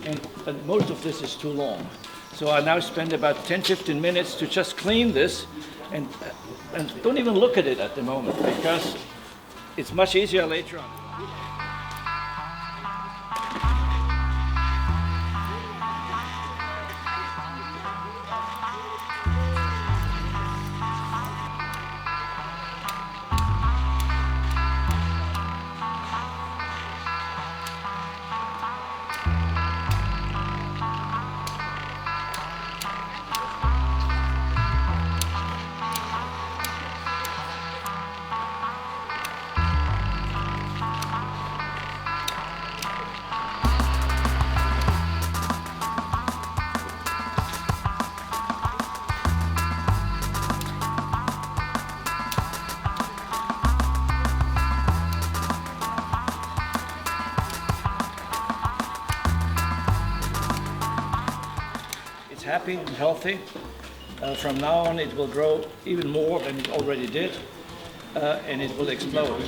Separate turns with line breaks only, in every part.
and most of this is too long. So I now spend about 10-15 minutes to just clean this, and don't even look at it at the moment, because it's much easier later on. Happy and healthy. From now on it will grow even more than it already did, and it will explode.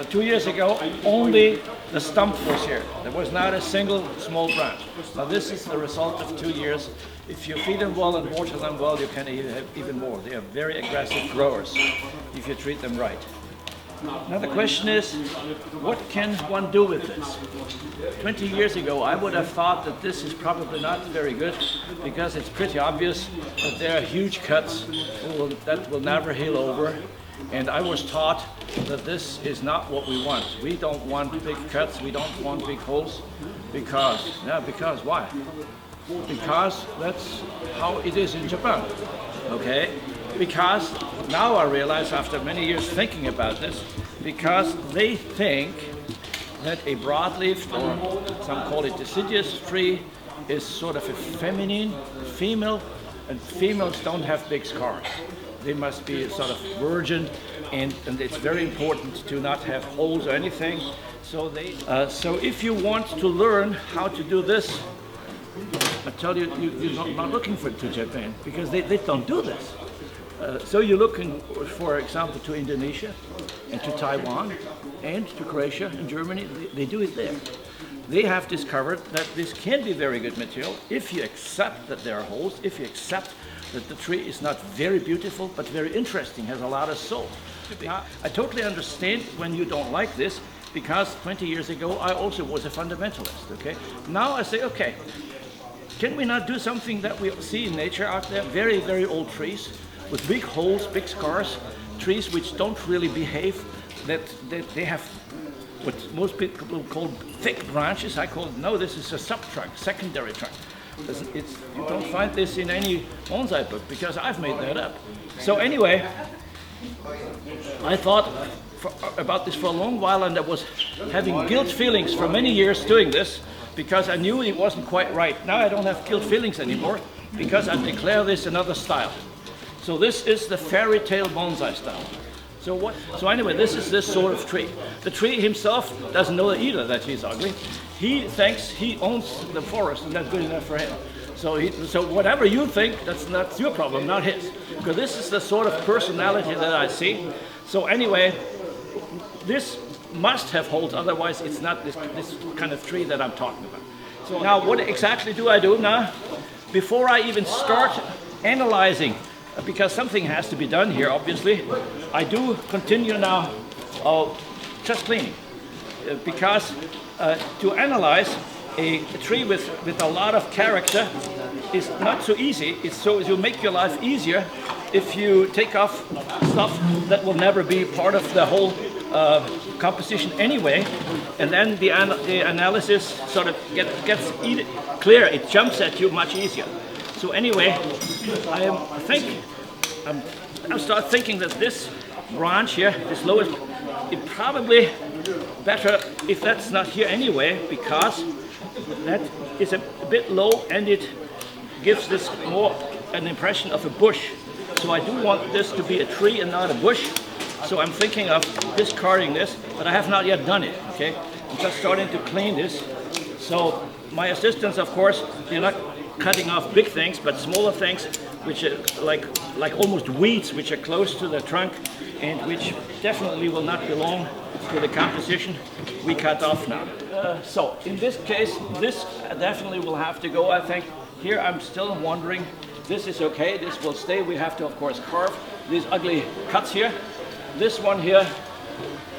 2 years ago only the stump was here. There was not a single small branch. Now this is the result of 2 years. If you feed them well and water them well, you can have even more. They are very aggressive growers if you treat them right. Now the question is, what can one do with this? 20 years ago I would have thought that this is probably not very good, because it's pretty obvious that there are huge cuts that will never heal over, and I was taught that this is not what we want. We don't want big cuts, we don't want big holes, because why? Because that's how it is in Japan, okay? Because now I realize, after many years thinking about this, because they think that a broadleaf, or some call it deciduous tree, is sort of a feminine, female, and females don't have big scars. They must be sort of virgin, and it's very important to not have holes or anything. So so if you want to learn how to do this, I tell you, you're not looking to Japan, because they don't do this. So you're looking, for example, to Indonesia and to Taiwan and to Croatia and Germany. They do it there. They have discovered that this can be very good material if you accept that there are holes, if you accept that the tree is not very beautiful but very interesting, has a lot of soul. I totally understand when you don't like this, because 20 years ago I also was a fundamentalist, okay? Now I say, okay, can we not do something that we see in nature out there? Very, very old trees with big holes, big scars, trees which don't really behave, that they have what most people call thick branches. I call it, no, this is a sub-trunk, secondary trunk. You don't find this in any bonsai book, because I've made that up. So anyway, I thought about this for a long while, and I was having guilt feelings for many years doing this, because I knew it wasn't quite right. Now I don't have guilt feelings anymore, because I declare this another style. So this is the Fairytale bonsai style. So anyway, this is this sort of tree. The tree himself doesn't know either that he's ugly. He thinks he owns the forest, and that's good enough for him. So whatever you think, that's your problem, not his. Because this is the sort of personality that I see. So anyway, this must have holes, otherwise it's not this kind of tree that I'm talking about. So now what exactly do I do now? Before I even start analyzing, because something has to be done here, obviously, I do continue now just cleaning. Because to analyze a tree with a lot of character is not so easy. You make your life easier if you take off stuff that will never be part of the whole composition anyway, and then the analysis sort of gets clear. It jumps at you much easier. So anyway, I start thinking that this branch here, this lowest, it probably better if that's not here anyway, because that is a bit low and it gives this more an impression of a bush. So I do want this to be a tree and not a bush. So I'm thinking of discarding this, but I have not yet done it, okay? I'm just starting to clean this. So my assistants, of course, they're not cutting off big things, but smaller things, which are like almost weeds, which are close to the trunk and which definitely will not belong to the composition. We cut off now. So in this case, this definitely will have to go, I think. Here I'm still wondering, this is okay, this will stay. We have to, of course, carve these ugly cuts here. This one here,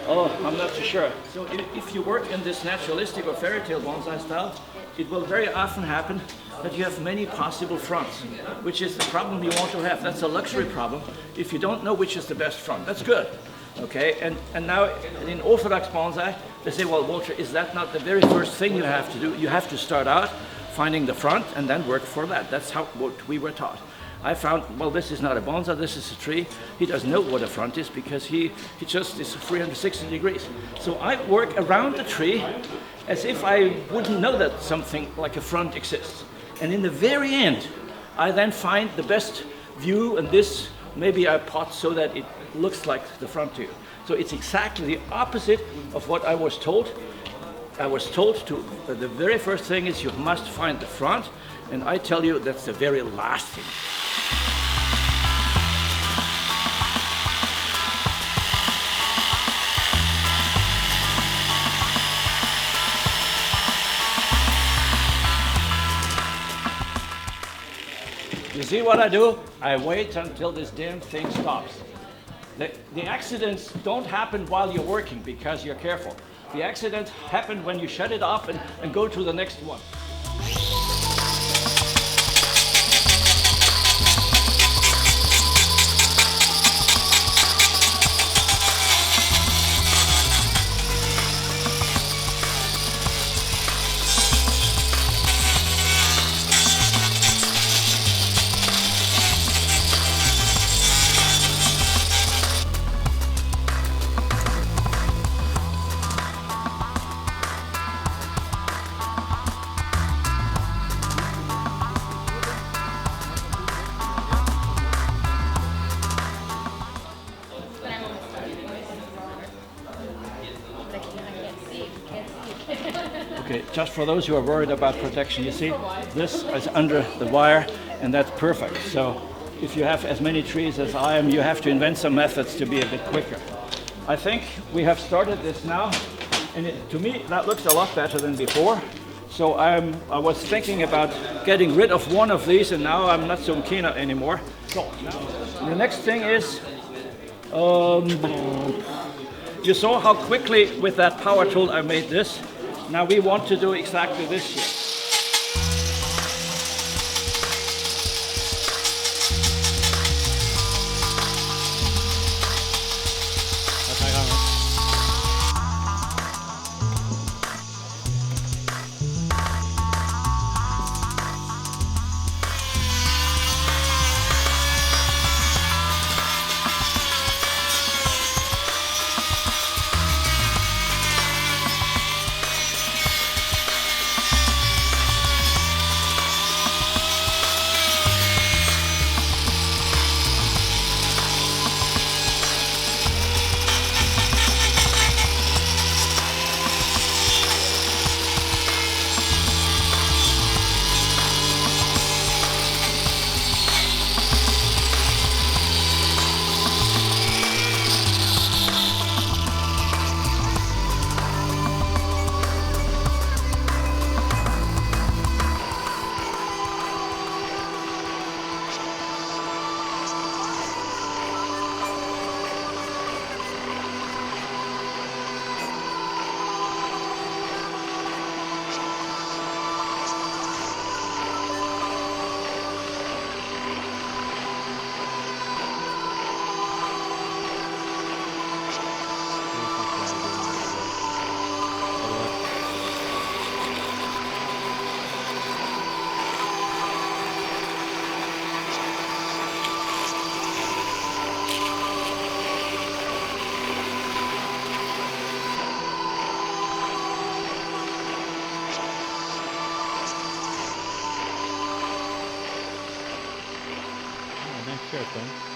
oh, I'm not so sure. So if you work in this naturalistic or fairy tale bonsai style, it will very often happen that you have many possible fronts, which is the problem you want to have. That's a luxury problem. If you don't know which is the best front, that's good. Okay, and now in orthodox bonsai, they say, well, Walter, is that not the very first thing you have to do? You have to start out finding the front and then work for that. That's what we were taught. I found, well, this is not a bonsai, this is a tree. He doesn't know what a front is because he just is 360 degrees. So I work around the tree as if I wouldn't know that something like a front exists. And in the very end, I then find the best view, and this maybe I pot so that it looks like the front to you. So it's exactly the opposite of what I was told. I was told to, the very first thing is you must find the front, and I tell you that's the very last thing. You see what I do? I wait until this damn thing stops. The accidents don't happen while you're working because you're careful. The accidents happen when you shut it off and go to the next one. Okay, just for those who are worried about protection, you see, this is under the wire, and that's perfect. So if you have as many trees as I am, you have to invent some methods to be a bit quicker. I think we have started this now, and to me that looks a lot better than before. So I was thinking about getting rid of one of these, and now I'm not so keen anymore. So the next thing is, you saw how quickly with that power tool I made this. Now we want to do exactly this here.
Sure thing.